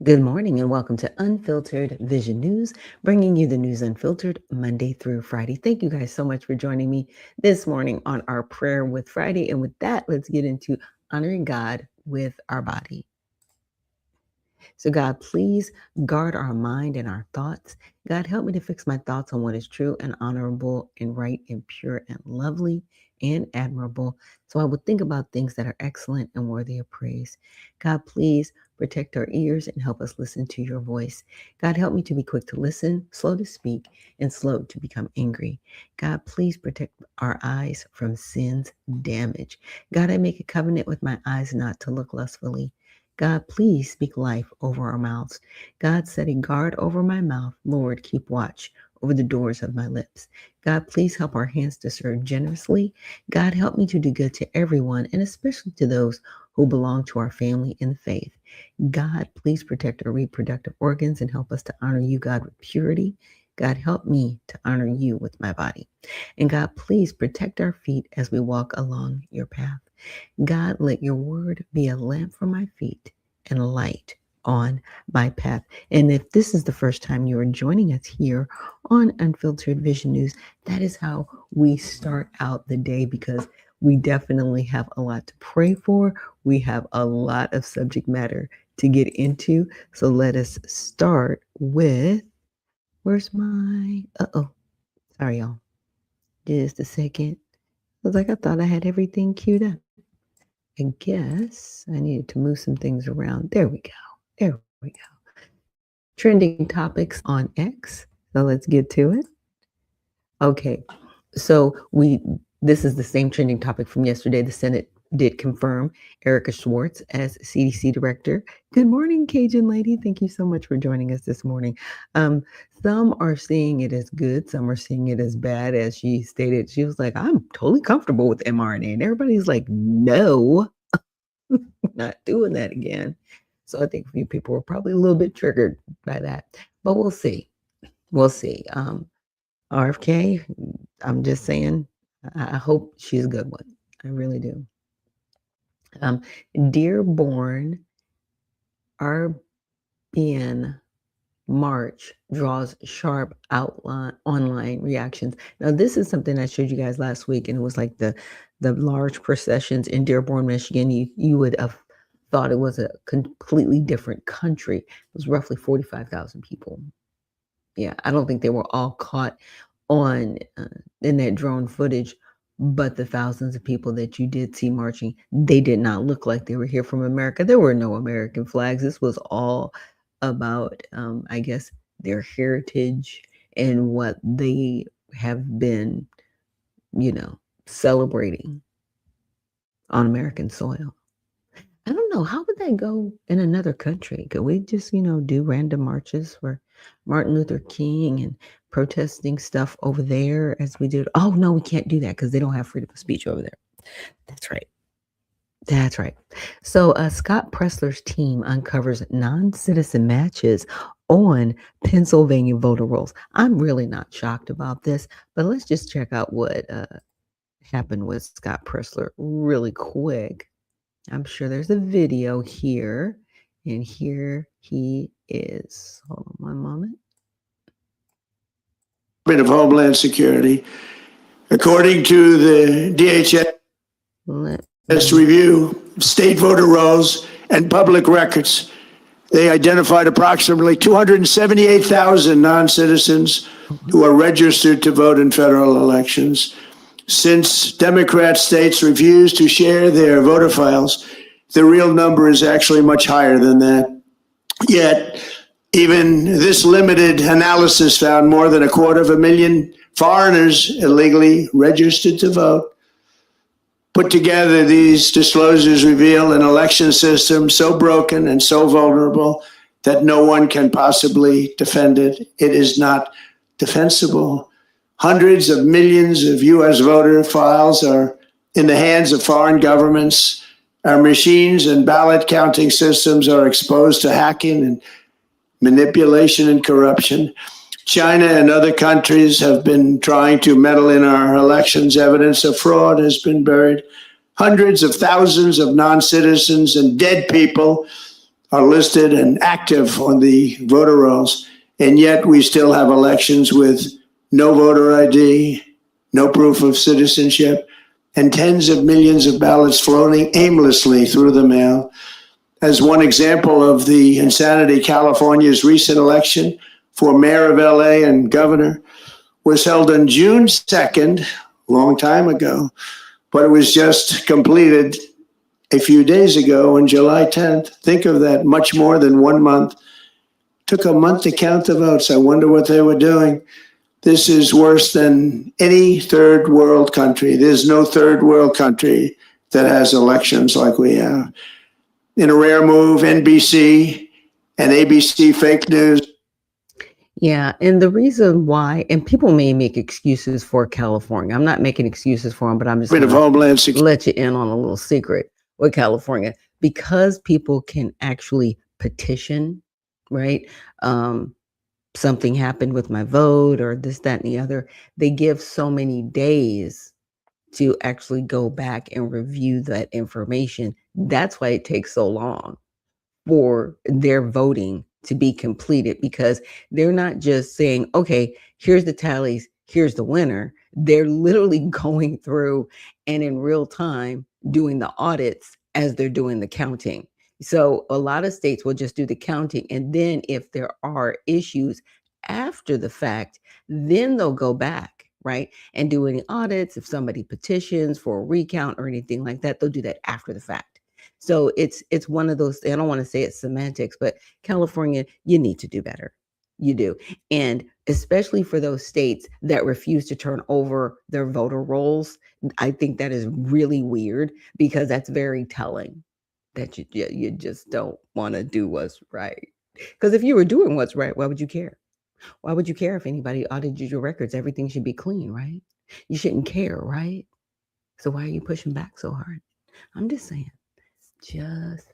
Good morning and welcome to Unfiltered Vision News, bringing you the news unfiltered Monday through Friday. Thank you guys so much for joining me this morning on our Prayer with Friday. And with that, let's get into honoring God with our body. So, God, please guard our mind and our thoughts. God, help me to fix my thoughts on what is true and honorable and right and pure and lovely and admirable. So I will think about things that are excellent and worthy of praise. God, please protect our ears and help us listen to your voice. God, help me to be quick to listen, slow to speak, and slow to become angry. God, please protect our eyes from sin's damage. God, I make a covenant with my eyes not to look lustfully. God, please speak life over our mouths. God, set a guard over my mouth. Lord, keep watch over the doors of my lips. God, please help our hands to serve generously. God, help me to do good to everyone, and especially to those who belong to our family in the faith. God, please protect our reproductive organs and help us to honor you, God, with purity. God, help me to honor you with my body. And God, please protect our feet as we walk along your path. God, let your word be a lamp for my feet and a light on my path. And if this is the first time you are joining us here on Unfiltered Vision News, that is how we start out the day, because we definitely have a lot to pray for. We have a lot of subject matter to get into. So let us start with, where's my, sorry, y'all. Just a second. I thought I had everything queued up. I guess I needed to move some things around. There we go. There we go. Trending topics on X. So let's get to it. Okay. So this is the same trending topic from yesterday. The Senate did confirm Erica Schwartz as CDC director. Good morning, Cajun lady. Thank you so much for joining us this morning. Some are seeing it as good. Some are seeing it as bad. As she stated, she was like, I'm totally comfortable with mRNA. And everybody's like, no, not doing that again. So I think a few people were probably a little bit triggered by that. But we'll see. We'll see. RFK, I'm just saying, I hope she's a good one. I really do. Dearborn RBN March draws sharp online reactions. Now, this is something I showed you guys last week, and it was like the large processions in Dearborn, Michigan. You would have thought it was a completely different country. It was roughly 45,000 people. Yeah, I don't think they were all caught on in that drone footage, but the thousands of people that you did see marching, they did not look like they were here from America. There were no American flags. This was all about, I guess, their heritage and what they have been, celebrating on American soil. I don't know. How would that go in another country? Could we just, do random marches for Martin Luther King and protesting stuff over there as we did? Oh, no, we can't do that because they don't have freedom of speech over there. That's right. That's right. So Scott Pressler's team uncovers non-citizen matches on Pennsylvania voter rolls. I'm really not shocked about this, but let's just check out what happened with Scott Pressler really quick. I'm sure there's a video here, and here he is. Hold on one moment. Department of Homeland Security, according to the DHS review of state voter rolls and public records, they identified approximately 278,000 non-citizens who are registered to vote in federal elections. Since Democrat states refuse to share their voter files, the real number is actually much higher than that. Yet, even this limited analysis found more than 250,000 foreigners illegally registered to vote. Put together, these disclosures reveal an election system so broken and so vulnerable that no one can possibly defend it. It is not defensible. Hundreds of millions of U.S. voter files are in the hands of foreign governments. Our machines and ballot counting systems are exposed to hacking and manipulation and corruption. China and other countries have been trying to meddle in our elections. Evidence of fraud has been buried. Hundreds of thousands of non-citizens and dead people are listed and active on the voter rolls, and yet we still have elections with no voter ID, no proof of citizenship, and tens of millions of ballots floating aimlessly through the mail. As one example of the insanity, California's recent election for mayor of LA and governor was held on June 2nd, a long time ago, but it was just completed a few days ago on July 10th. Think of that, much more than 1 month. Took a month to count the votes. I wonder what they were doing. This is worse than any third world country. There's no third world country that has elections like we have. In a rare move, NBC and ABC fake news. Yeah, and the reason why, and people may make excuses for California. I'm not making excuses for them, but I'm just Rid of gonna Homeland Security. let you in on a little secret with California. Because people can actually petition, right? Something happened with my vote or this, that, and the other. They give so many days to actually go back and review that information. That's why it takes so long for their voting to be completed, because they're not just saying, okay, here's the tallies, here's the winner. They're literally going through and in real time doing the audits as they're doing the counting. So a lot of states will just do the counting, and then if there are issues after the fact, then they'll go back, right, and do any audits. If somebody petitions for a recount or anything like that, they'll do that after the fact. So it's one of those, I don't want to say it's semantics, but California, you need to do better. You do. And especially for those states that refuse to turn over their voter rolls, I think that is really weird, because that's very telling that you just don't want to do what's right. Because if you were doing what's right, why would you care? Why would you care if anybody audited your records? Everything should be clean, right? You shouldn't care, right? So why are you pushing back so hard? I'm just saying. Just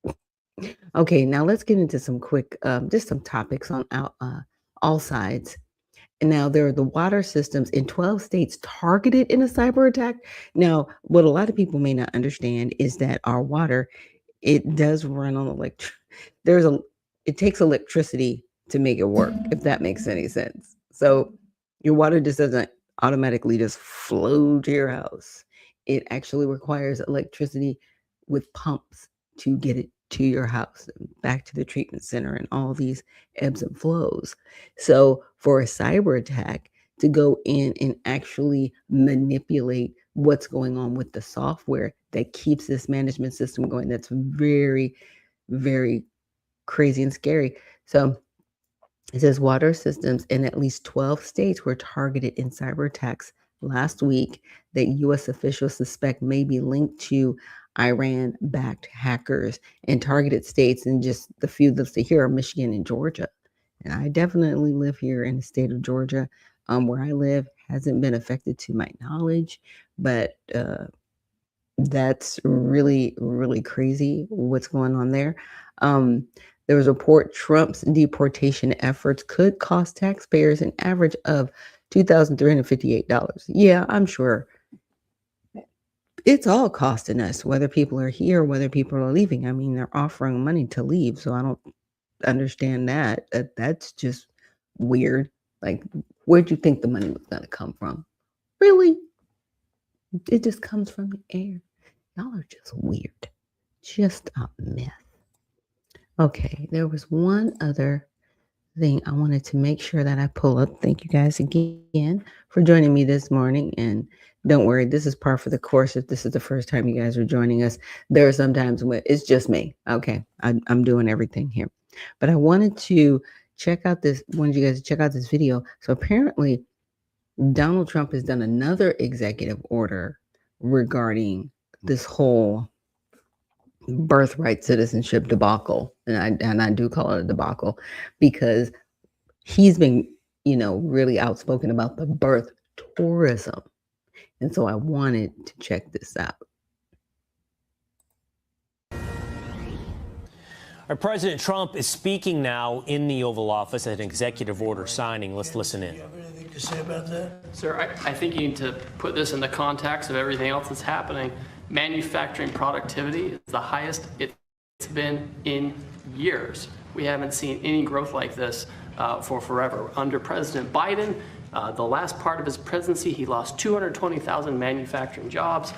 saying. Okay, now let's get into some quick, just some topics on all sides. And now there are the water systems in 12 states targeted in a cyber attack. Now, what a lot of people may not understand is that our water, it does run on it takes electricity to make it work, if that makes any sense. So your water just doesn't automatically just flow to your house. It actually requires electricity with pumps to get it to your house and back to the treatment center and all these ebbs and flows. So for a cyber attack to go in and actually manipulate what's going on with the software that keeps this management system going, that's very, very crazy and scary. So it says water systems in at least 12 states were targeted in cyber attacks last week that U.S. officials suspect may be linked to Iran-backed hackers. And targeted states, and just the few listed here, are Michigan and Georgia. And I definitely live here in the state of Georgia. Where I live hasn't been affected to my knowledge, but that's really, really crazy what's going on there. There was a report Trump's deportation efforts could cost taxpayers an average of $2,358. Yeah, I'm sure it's all costing us, whether people are here, whether people are leaving. I mean, they're offering money to leave, so I don't understand that. That's just weird. Like, where'd you think the money was going to come from? Really? It just comes from the air. Y'all are just weird. Just a myth. Okay, there was one other thing I wanted to make sure that I pull up. Thank you guys again for joining me this morning. And don't worry, this is par for the course. If this is the first time you guys are joining us, there are some times when it's just me. Okay, I'm doing everything here. But I wanted you guys to check out this video. So apparently, Donald Trump has done another executive order regarding this whole birthright citizenship debacle. And I do call it a debacle, because he's been, really outspoken about the birth tourism. And so I wanted to check this out. Our President Trump is speaking now in the Oval Office at an executive order signing. Let's listen in. Do you have anything to say about that? Sir, I think you need to put this in the context of everything else that's happening. Manufacturing productivity is the highest it's it's been in years. We haven't seen any growth like this for forever. Under President Biden, the last part of his presidency, he lost 220,000 manufacturing jobs.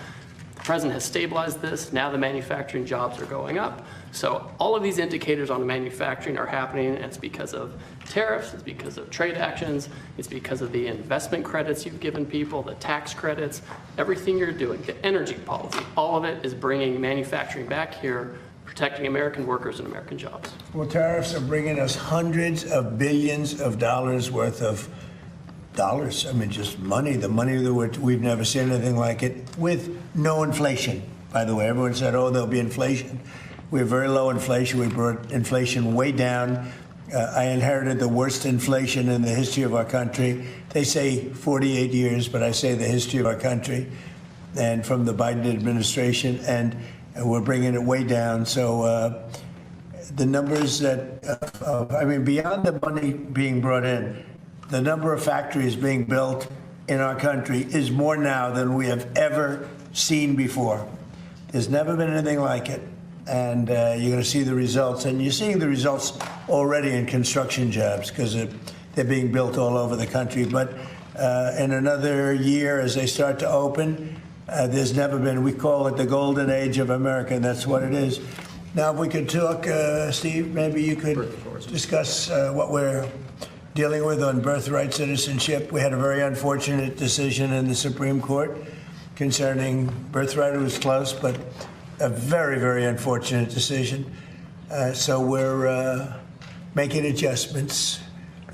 The president has stabilized this. Now the manufacturing jobs are going up. So all of these indicators on manufacturing are happening, and it's because of tariffs, it's because of trade actions, it's because of the investment credits you've given people, the tax credits, everything you're doing, the energy policy, all of it is bringing manufacturing back here, protecting American workers and American jobs. Well, tariffs are bringing us hundreds of billions of dollars worth of dollars. I mean, just money, the money that we've never seen anything like it, with no inflation. By the way, everyone said, oh, there'll be inflation. We have very low inflation. We brought inflation way down. I inherited the worst inflation in the history of our country. They say 48 years, but I say the history of our country, and from the Biden administration, and we're bringing it way down. So the numbers that, I mean, beyond the money being brought in, the number of factories being built in our country is more now than we have ever seen before. There's never been anything like it. And you're going to see the results. And you're seeing the results already in construction jobs because they're being built all over the country. But in another year, as they start to open, there's never been, we call it the golden age of America, and that's what it is. Now, if we could talk, Steve, maybe you could discuss what we're dealing with on birthright citizenship. We had a very unfortunate decision in the Supreme Court concerning birthright. It was close, but a very, very unfortunate decision. So we're making adjustments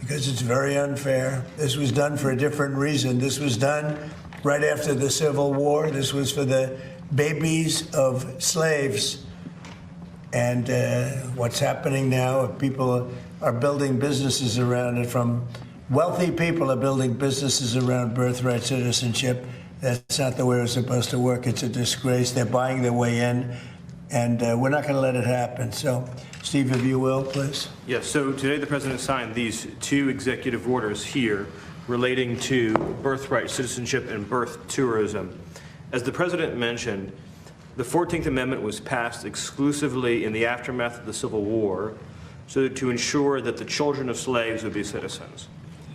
because it's very unfair. This was done for a different reason. This was done right after the Civil War. This was for the babies of slaves. And what's happening now, people are building businesses around it. From wealthy people are building businesses around birthright citizenship. That's not the way it's supposed to work. It's a disgrace. They're buying their way in, and we're not going to let it happen. So, Steve, if you will, please. Yes, so today the president signed these two executive orders here relating to birthright citizenship and birth tourism. As the president mentioned, the 14th Amendment was passed exclusively in the aftermath of the Civil War so to ensure that the children of slaves would be citizens.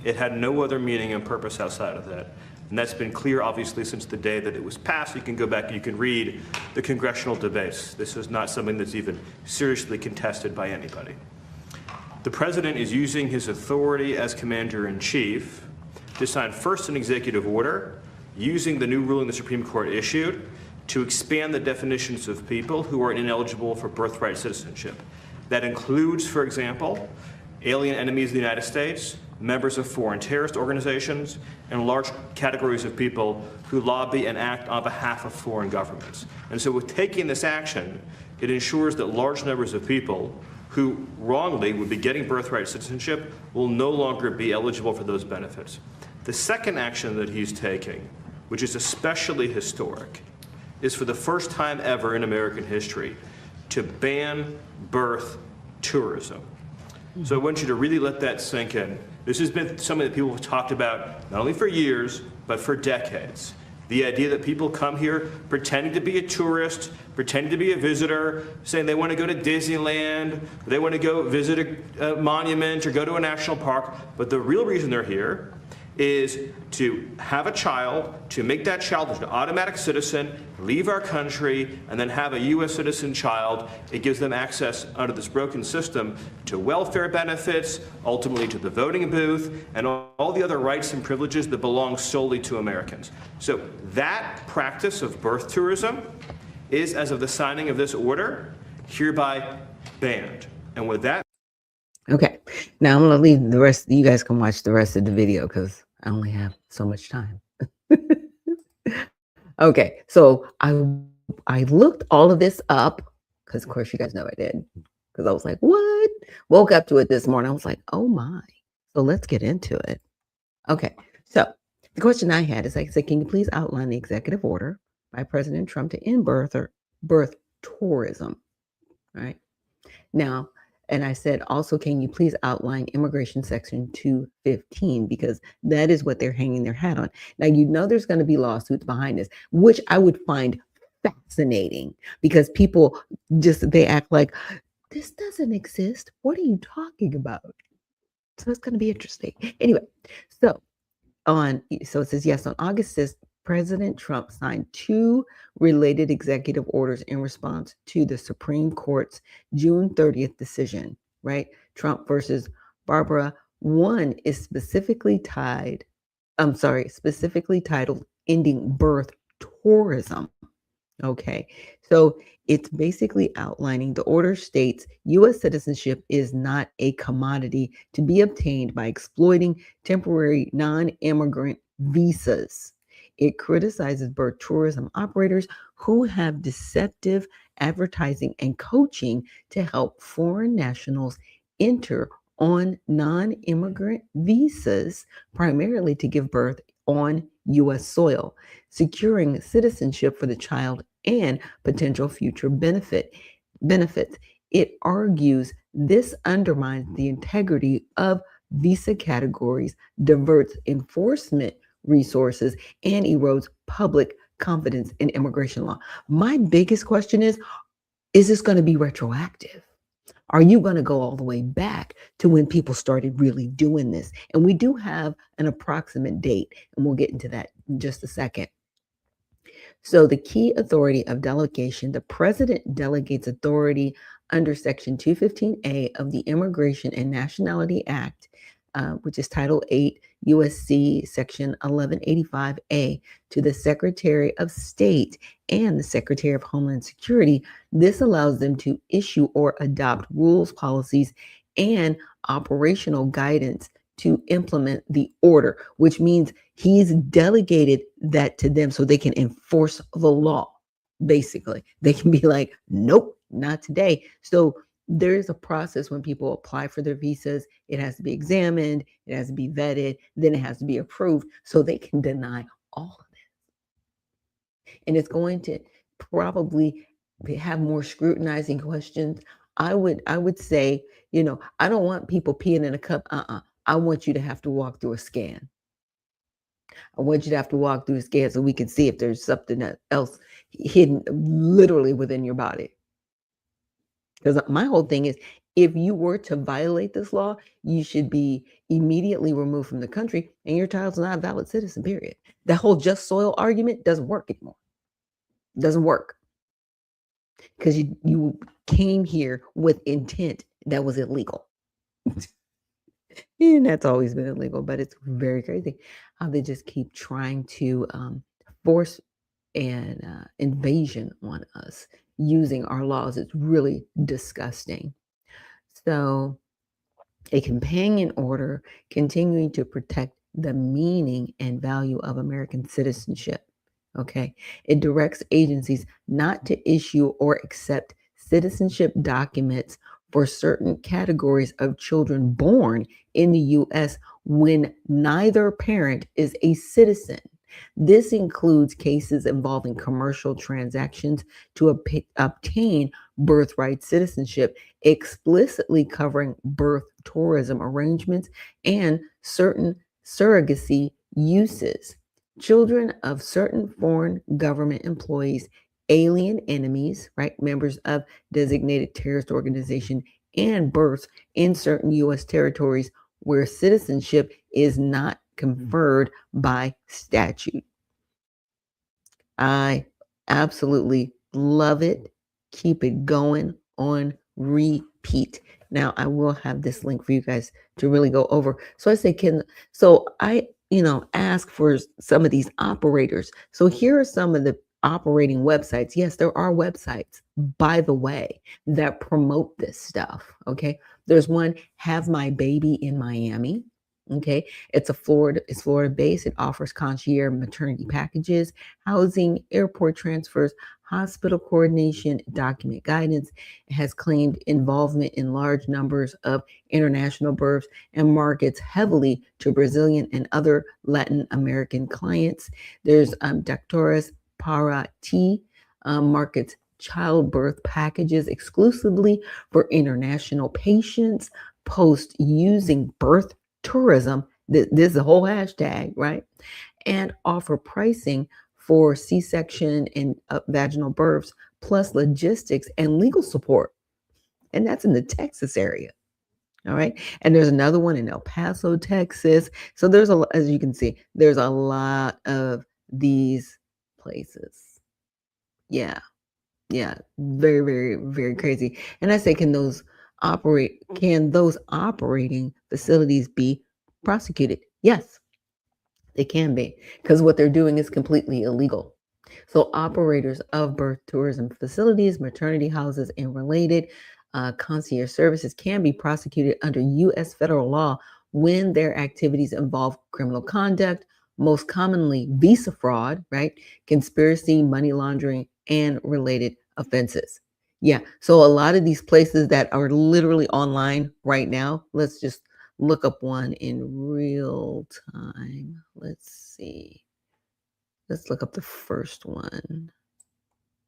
It had no other meaning and purpose outside of that. And that's been clear, obviously, since the day that it was passed. You can go back and you can read the congressional debates. This is not something that's even seriously contested by anybody. The president is using his authority as commander-in-chief to sign first an executive order using the new ruling the Supreme Court issued to expand the definitions of people who are ineligible for birthright citizenship. That includes, for example, alien enemies of the United States, members of foreign terrorist organizations, and large categories of people who lobby and act on behalf of foreign governments. And so with taking this action, it ensures that large numbers of people who wrongly would be getting birthright citizenship will no longer be eligible for those benefits. The second action that he's taking, which is especially historic, is for the first time ever in American history to ban birth tourism. So I want you to really let that sink in. This has been something that people have talked about not only for years, but for decades. The idea that people come here pretending to be a tourist, pretending to be a visitor, saying they want to go to Disneyland, or they want to go visit a monument or go to a national park, but the real reason they're here is to have a child, to make that child an automatic citizen, leave our country, and then have a U.S. citizen child. It gives them access under this broken system to welfare benefits, ultimately to the voting booth, and all the other rights and privileges that belong solely to Americans. So that practice of birth tourism is, as of the signing of this order, hereby banned. And with that, Okay, now I'm going to leave the rest. You guys can watch the rest of the video because I only have so much time. Okay, so I looked all of this up because, of course, you guys know I did. Because I was like, what? Woke up to it this morning. I was like, oh my. So let's get into it. Okay, so the question I had is, I said, can you please outline the executive order by President Trump to end birth tourism? All right. Now, and I said, also, can you please outline Immigration Section 215? Because that is what they're hanging their hat on. Now, you know there's going to be lawsuits behind this, which I would find fascinating because people they act like this doesn't exist. What are you talking about? So it's going to be interesting. Anyway, so so it says yes, on August 6th, President Trump signed 2 related executive orders in response to the Supreme Court's June 30th decision, right? Trump versus Barbara. One is specifically titled Ending Birth Tourism. Okay, so it's basically outlining the order states U.S. citizenship is not a commodity to be obtained by exploiting temporary non-immigrant visas. It criticizes birth tourism operators who have deceptive advertising and coaching to help foreign nationals enter on non-immigrant visas, primarily to give birth on U.S. soil, securing citizenship for the child and potential future benefits. It argues this undermines the integrity of visa categories, diverts enforcement resources, and erodes public confidence in immigration law. My biggest question is this going to be retroactive? Are you going to go all the way back to when people started really doing this? And we do have an approximate date, and we'll get into that in just a second. So the key authority of delegation, the president delegates authority under Section 215A of the Immigration and Nationality Act, which is Title 8 USC Section 1185A, to the Secretary of State and the Secretary of Homeland Security. This allows them to issue or adopt rules, policies, and operational guidance to implement the order, which means he's delegated that to them so they can enforce the law. Basically, they can be like, nope, not today. So there's a process when people apply for their visas. It has to be examined, it has to be vetted, then it has to be approved so they can deny all of it. And it's going to probably have more scrutinizing questions. I would say, I don't want people peeing in a cup. I want you to have to walk through a scan. I want you to have to walk through a scan so we can see if there's something else hidden literally within your body. Because my whole thing is, if you were to violate this law, you should be immediately removed from the country and your child's not a valid citizen, period. That whole just soil argument doesn't work anymore. It doesn't work. Because you came here with intent that was illegal. And that's always been illegal, but it's very crazy how they just keep trying to force an invasion on us using our laws. It's really disgusting. So a companion order continuing to protect the meaning and value of American citizenship. Okay. It directs agencies not to issue or accept citizenship documents for certain categories of children born in the U.S. when neither parent is a citizen. This includes cases involving commercial transactions to obtain birthright citizenship, explicitly covering birth tourism arrangements and certain surrogacy uses. Children of certain foreign government employees, alien enemies, right, members of designated terrorist organization, and births in certain U.S. territories where citizenship is not conferred by statute. I absolutely love it. Keep it going on repeat. Now, I will have this link for you guys to really go over. So I say, ask for some of these operators. So here are some of the operating websites. Yes, there are websites, by the way, that promote this stuff. Okay. There's one, Have My Baby in Miami. Okay. It's Florida based. It offers concierge maternity packages, housing, airport transfers, hospital coordination, document guidance. It has claimed involvement in large numbers of international births and markets heavily to Brazilian and other Latin American clients. There's Doctores Para Ti, markets childbirth packages exclusively for international patients, post using birth tourism. This is a whole hashtag, right? And offer pricing for C-section and vaginal births, plus logistics and legal support. And that's in the Texas area. All right. And there's another one in El Paso, Texas. So there's as you can see, there's a lot of these places. Yeah. Yeah. Very, very, very crazy. And I say, can those operating facilities be prosecuted? Yes, they can be, because what they're doing is completely illegal. So operators of birth tourism facilities, maternity houses, and related concierge services can be prosecuted under U.S. federal law when their activities involve criminal conduct, most commonly visa fraud, right? Conspiracy, money laundering, and related offenses. Yeah, so a lot of these places that are literally online right now, let's just look up one in real time. Let's see. Let's look up the first one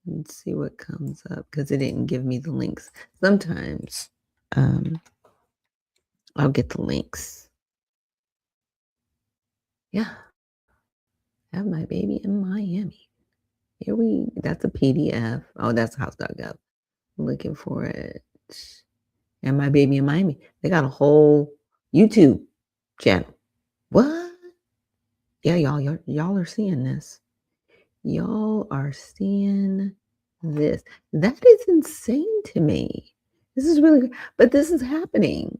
and see what comes up, because it didn't give me the links. Sometimes I'll get the links. Yeah. Have my baby in Miami. That's a PDF. Oh, that's house.gov. Looking for it. And my baby in Miami. They got a whole YouTube channel. What? Yeah, y'all are seeing this. Y'all are seeing this. That is insane to me. This is really good. But this is happening.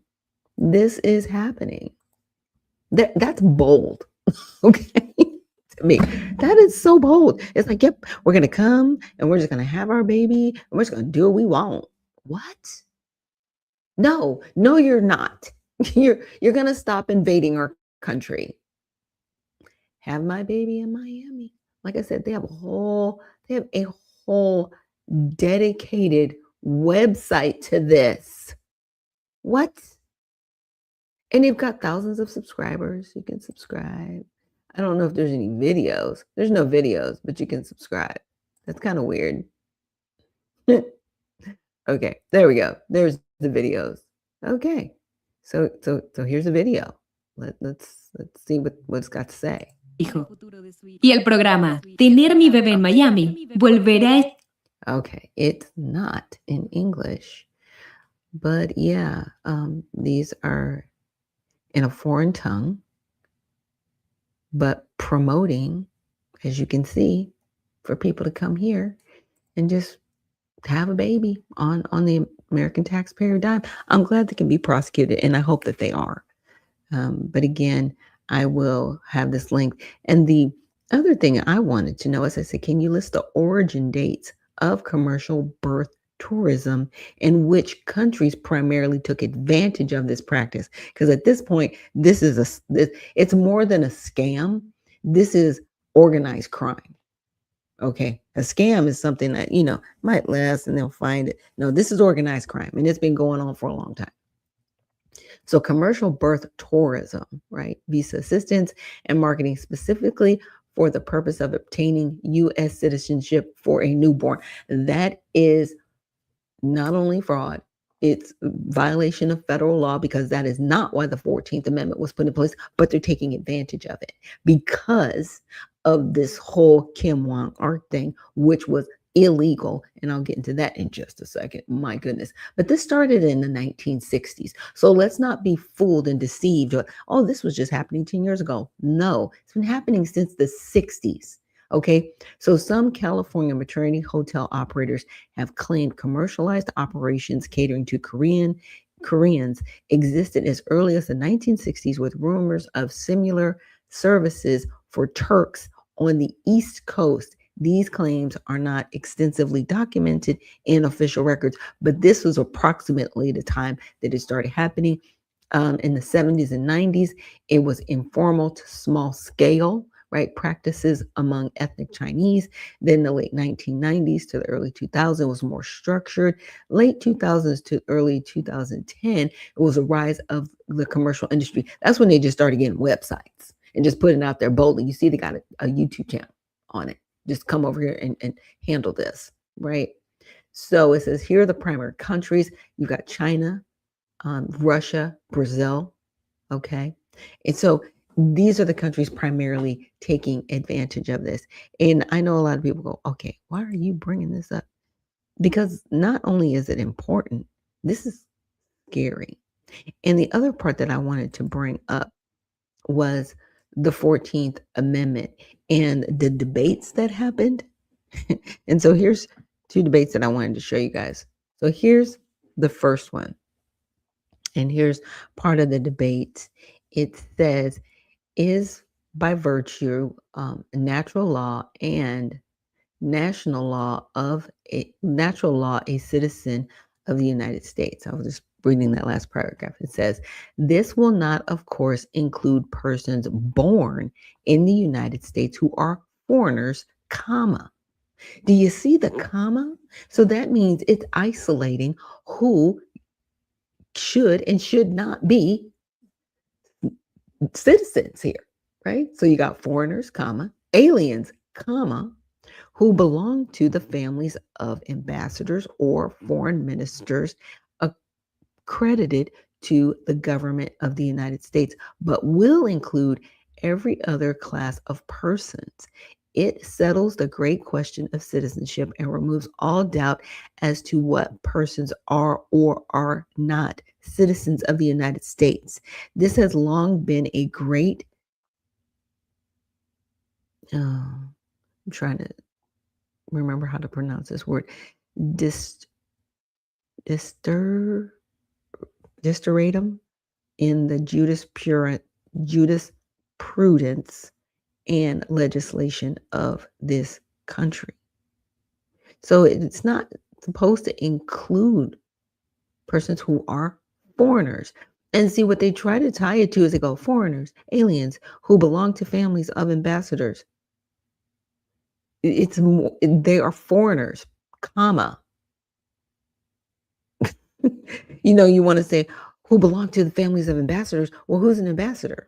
This is happening. That's bold. Okay. To me, that is so bold. It's like, yep, we're gonna come and we're just gonna have our baby and we're just gonna do what we want. What? No, you're not. You're gonna stop invading our country. Have my baby in Miami. Like I said, they have a whole dedicated website to this. What? And they've got thousands of subscribers. You can subscribe. I don't know if there's any videos. There's no videos, but you can subscribe. That's kind of weird. Okay, there we go. There's the videos. Okay. So here's a video. Let's see what it's got to say. Hijo. Y el programa Tener mi bebé en Miami volverá. Okay, it's not in English, but yeah, these are in a foreign tongue, but promoting, as you can see, for people to come here and just have a baby on the American taxpayer dime. I'm glad they can be prosecuted, and I hope that they are. But again, I will have this link. And the other thing I wanted to know is, I said, can you list the origin dates of commercial birth tourism and which countries primarily took advantage of this practice? Because at this point, it's more than a scam. This is organized crime. Okay, a scam is something that, might last and they'll find it. No, this is organized crime, and it's been going on for a long time. So commercial birth tourism, right? Visa assistance and marketing specifically for the purpose of obtaining U.S. citizenship for a newborn. That is not only fraud, it's violation of federal law, because that is not why the 14th Amendment was put in place, but they're taking advantage of it because of this whole Kim Wong-Ark thing, which was illegal. And I'll get into that in just a second. My goodness. But this started in the 1960s. So let's not be fooled and deceived. Oh, this was just happening 10 years ago. No, it's been happening since the 60s. Okay, so some California maternity hotel operators have claimed commercialized operations catering to Koreans existed as early as the 1960s, with rumors of similar services for Turks on the East Coast. These claims are not extensively documented in official records, but this was approximately the time that it started happening. In the 70s and 90s, it was informal to small scale, right, practices among ethnic Chinese. Then the late 1990s to the early 2000s was more structured. Late 2000s to early 2010, it was a rise of the commercial industry. That's when they just started getting websites and just putting it out there boldly. You see, they got a YouTube channel on it. Just come over here and handle this, right? So it says here are the primary countries. You've got China, Russia, Brazil, okay? And so These are the countries primarily taking advantage of this. And I know a lot of people go, okay, why are you bringing this up? Because not only is it important, this is scary. And the other part that I wanted to bring up was the 14th Amendment and the debates that happened. And so here's two debates that I wanted to show you guys. So here's the first one. And here's part of the debate. It says, is by virtue natural law and natural law a citizen of the United States? I was just reading that last paragraph. It says, this will not, of course, include persons born in the United States who are foreigners, comma. Do you see the comma? So that means it's isolating who should and should not be citizens here, right? So you got foreigners, comma, aliens, comma, who belong to the families of ambassadors or foreign ministers accredited to the government of the United States, but will include every other class of persons. It settles the great question of citizenship and removes all doubt as to what persons are or are not citizens of the United States. This has long been a great, I'm trying to remember how to pronounce this word, disteritum in the jurisprudence and legislation of this country. So it's not supposed to include persons who are foreigners. And see, what they try to tie it to is they go, foreigners, aliens who belong to families of ambassadors. It's more, they are foreigners, comma. You want to say who belong to the families of ambassadors. Well, who's an ambassador?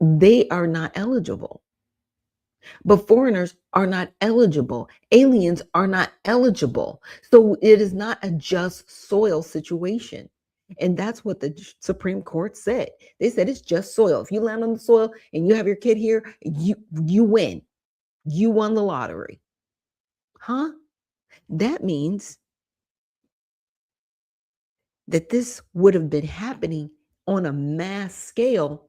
They are not eligible. But foreigners are not eligible. Aliens are not eligible. So it is not a just soil situation. And that's what the Supreme Court said. They said it's just soil. If you land on the soil and you have your kid here, you win. You won the lottery. Huh? That means that this would have been happening on a mass scale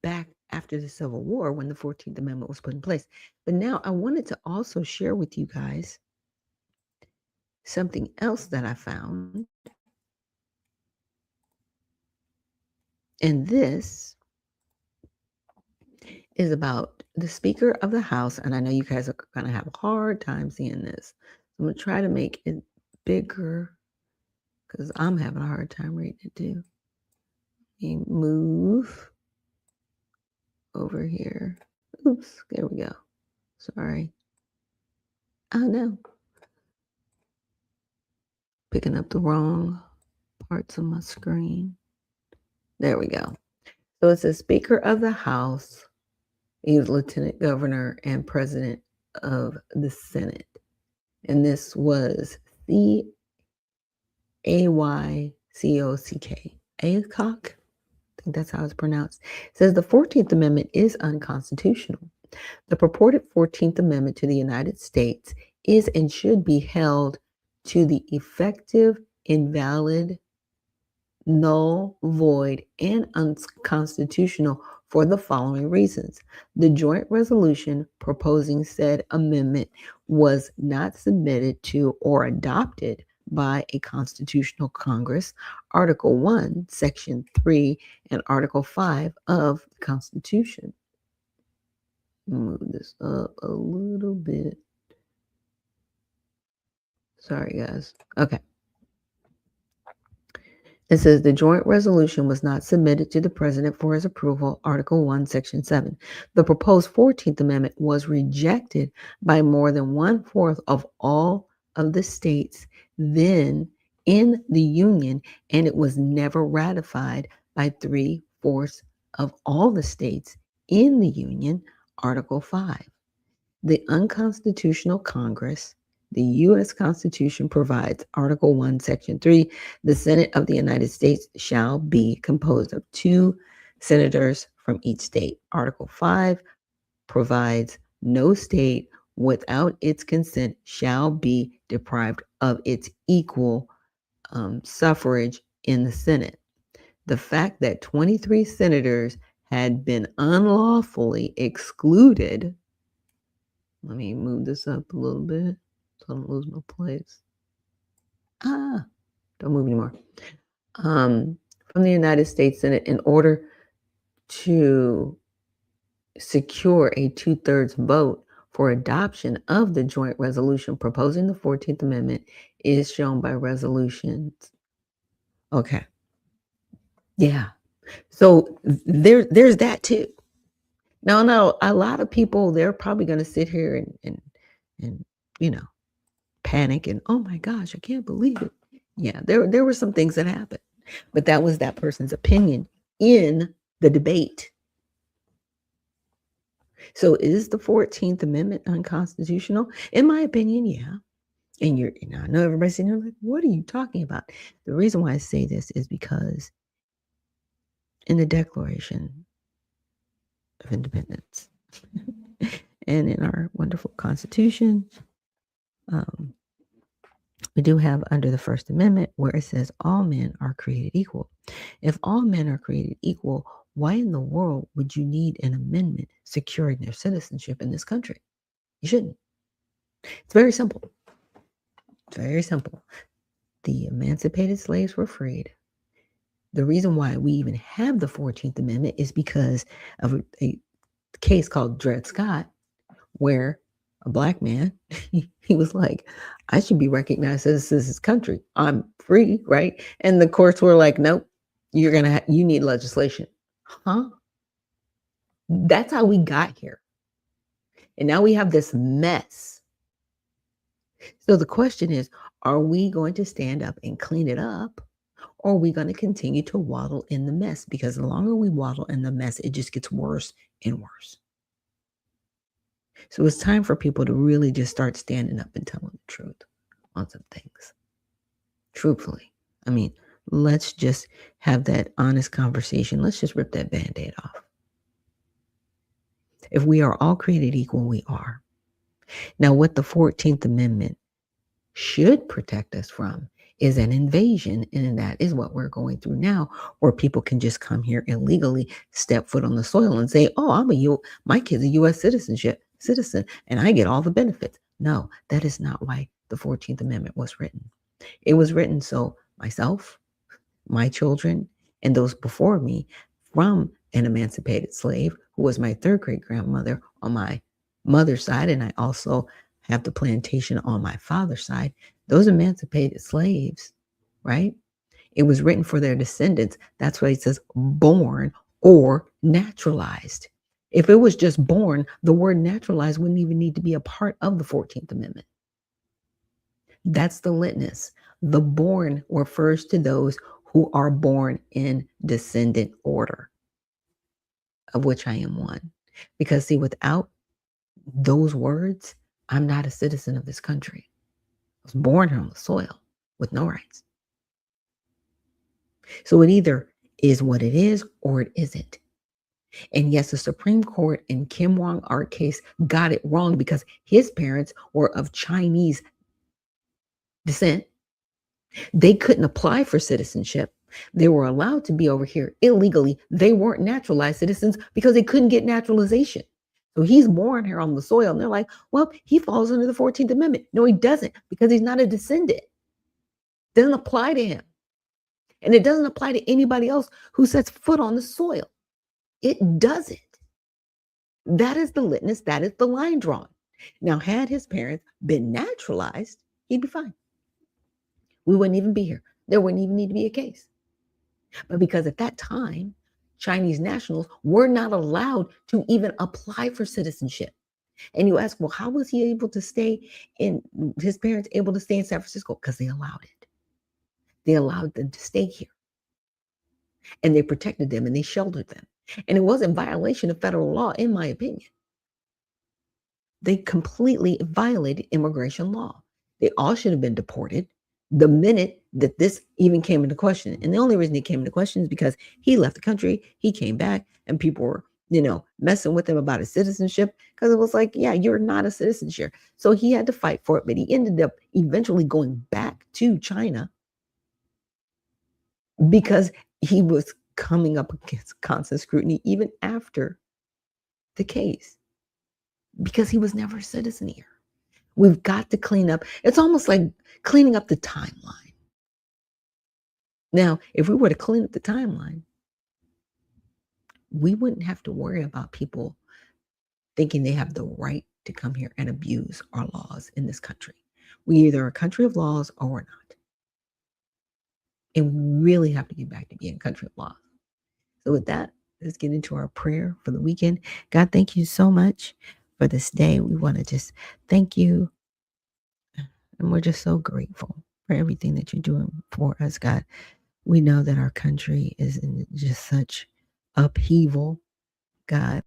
back after the Civil War when the 14th Amendment was put in place. But now I wanted to also share with you guys something else that I found. And this is about the Speaker of the House. And I know you guys are going to have a hard time seeing this. I'm going to try to make it bigger because I'm having a hard time reading it too. Let me move over here. Oops, there we go. Sorry. Oh no. Picking up the wrong parts of my screen. There we go. So it says Speaker of the House. He's Lieutenant Governor and President of the Senate. And this was C-A-Y-C-O-C-K. Aycock? I think that's how it's pronounced. It says the 14th Amendment is unconstitutional. The purported 14th Amendment to the United States is and should be held to the effective, invalid, null, void, and unconstitutional for the following reasons. The joint resolution proposing said amendment was not submitted to or adopted by a constitutional Congress. Article 1, Section 3, and Article 5 of the Constitution. Move this up a little bit. Sorry, guys. Okay. It says the joint resolution was not submitted to the president for his approval, Article 1, Section 7. The proposed 14th Amendment was rejected by more than 1/4 of all of the states then in the Union, and it was never ratified by 3/4 of all the states in the Union, Article 5. The unconstitutional Congress. The U.S. Constitution provides, Article 1, Section 3, the Senate of the United States shall be composed of 2 senators from each state. Article 5 provides no state without its consent shall be deprived of its equal suffrage in the Senate. The fact that 23 senators had been unlawfully excluded. Let me move this up a little bit so I don't lose my place. Don't move anymore. From the United States Senate in order to secure a 2/3 vote for adoption of the joint resolution proposing the 14th Amendment is shown by resolutions. Okay. Yeah. So there's that too. Now, a lot of people, they're probably going to sit here and panic and, oh my gosh, I can't believe it. Yeah, there were some things that happened, but that was that person's opinion in the debate. So is the 14th Amendment unconstitutional? In my opinion, yeah. And I know everybody's sitting there like, what are you talking about? The reason why I say this is because in the Declaration of Independence and in our wonderful Constitution, we do have under the First Amendment where it says all men are created equal. If all men are created equal, why in the world would you need an amendment securing their citizenship in this country? You shouldn't. It's very simple. It's very simple. The emancipated slaves were freed. The reason why we even have the 14th Amendment is because of a case called Dred Scott, where a Black man, he was like, I should be recognized as this country. I'm free, right? And the courts were like, nope, you need legislation. Huh? That's how we got here. And now we have this mess. So the question is, are we going to stand up and clean it up? Or are we going to continue to waddle in the mess? Because the longer we waddle in the mess, it just gets worse and worse. So it's time for people to really just start standing up and telling the truth on some things. Truthfully. I mean, let's just have that honest conversation. Let's just rip that Band-Aid off. If we are all created equal, we are. Now, what the 14th Amendment should protect us from is an invasion, and that is what we're going through now, where people can just come here illegally, step foot on the soil and say, oh, my kid's a U.S. citizen, and I get all the benefits. No, that is not why the 14th Amendment was written. It was written so myself, my children, and those before me from an emancipated slave who was my third great grandmother on my mother's side, and I also have the plantation on my father's side. Those emancipated slaves, right? It was written for their descendants. That's why it says born or naturalized. If it was just born, the word naturalized wouldn't even need to be a part of the 14th Amendment. That's the litmus. The born refers to those who are born in descendant order, of which I am one. Because see, without those words, I'm not a citizen of this country. I was born here on the soil with no rights. So it either is what it is or it isn't. And yes, the Supreme Court in Kim Wong-Art case got it wrong because his parents were of Chinese descent. They couldn't apply for citizenship. They were allowed to be over here illegally. They weren't naturalized citizens because they couldn't get naturalization. So he's born here on the soil. And they're like, well, he falls under the 14th Amendment. No, he doesn't, because he's not a descendant. It doesn't apply to him. And it doesn't apply to anybody else who sets foot on the soil. It doesn't. That is the litmus. That is the line drawn. Now, had his parents been naturalized, he'd be fine. We wouldn't even be here. There wouldn't even need to be a case. But because at that time, Chinese nationals were not allowed to even apply for citizenship. And you ask, well, how was he able to stay his parents able to stay in San Francisco? Because they allowed it. They allowed them to stay here. And they protected them and they sheltered them. And it wasn't violation of federal law, in my opinion. They completely violated immigration law. They all should have been deported. the minute that this even came into question. And the only reason it came into question is because he left the country, he came back, and people were, messing with him about his citizenship, because it was like, yeah, you're not a citizen here. So he had to fight for it, but he ended up eventually going back to China because he was coming up against constant scrutiny even after the case, because he was never a citizen here. We've got to clean up. It's almost like cleaning up the timeline. Now, if we were to clean up the timeline, we wouldn't have to worry about people thinking they have the right to come here and abuse our laws in this country. We either are a country of laws or we're not. And we really have to get back to being a country of laws. So with that, let's get into our prayer for the weekend. God, thank you so much for this day. We want to just thank you. And we're just so grateful for everything that you're doing for us, God. We know that our country is in just such upheaval, God.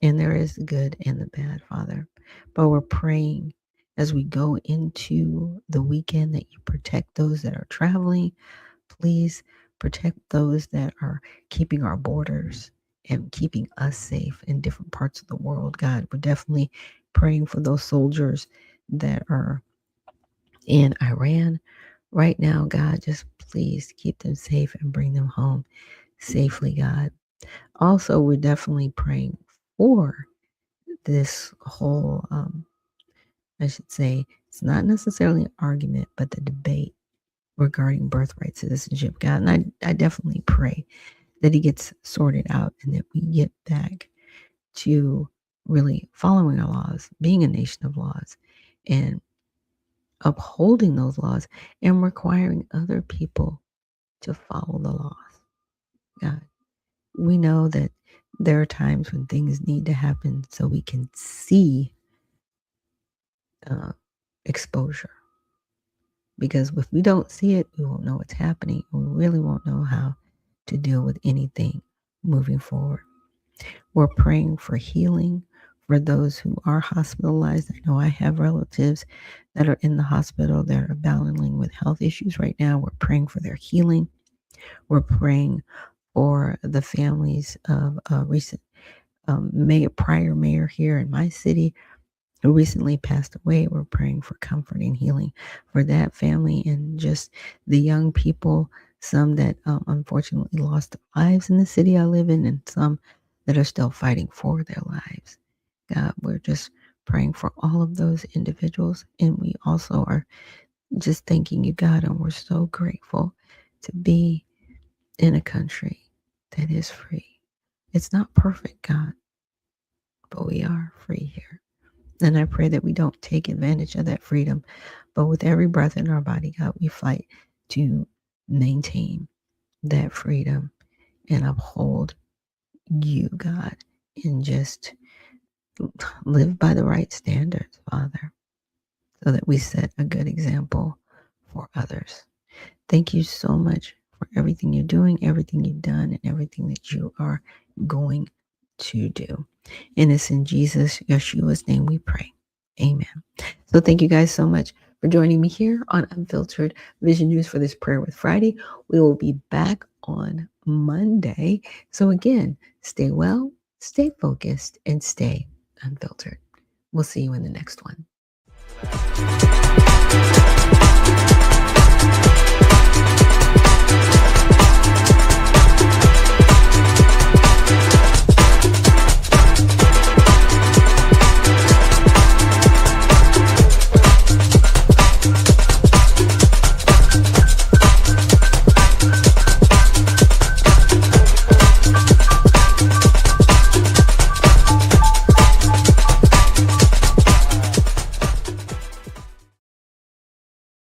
And there is the good and the bad, Father. But we're praying as we go into the weekend that you protect those that are traveling. Please protect those that are keeping our borders and keeping us safe in different parts of the world, God. We're definitely praying for those soldiers that are in Iran right now, God. Just please keep them safe and bring them home safely, God. Also, we're definitely praying for this whole, I should say, it's not necessarily an argument, but the debate regarding birthright citizenship, God. And I definitely pray that it gets sorted out and that we get back to really following our laws, being a nation of laws, and upholding those laws and requiring other people to follow the laws. God, we know that there are times when things need to happen so we can see exposure. Because if we don't see it, we won't know what's happening. We really won't know how to deal with anything moving forward. We're praying for healing for those who are hospitalized. I know I have relatives that are in the hospital that are battling with health issues right now. We're praying for their healing. We're praying for the families of a recent prior mayor here in my city who recently passed away. We're praying for comfort and healing for that family and just the young people, some that unfortunately lost their lives in the city I live in, and some that are still fighting for their lives. God, we're just praying for all of those individuals. And we also are just thanking you, God, and we're so grateful to be in a country that is free. It's not perfect, God, but we are free here. And I pray that we don't take advantage of that freedom, but with every breath in our body, God, we fight to maintain that freedom and uphold you, God, and just live by the right standards, Father, so that we set a good example for others. Thank you so much for everything you're doing, everything you've done, and everything that you are going to do. And it's in Jesus, Yeshua's name we pray. Amen. So thank you guys so much for joining me here on Unfiltered Vision News for this Prayer with Friday. We will be back on Monday. So again, stay well, stay focused, and stay unfiltered. We'll see you in the next one.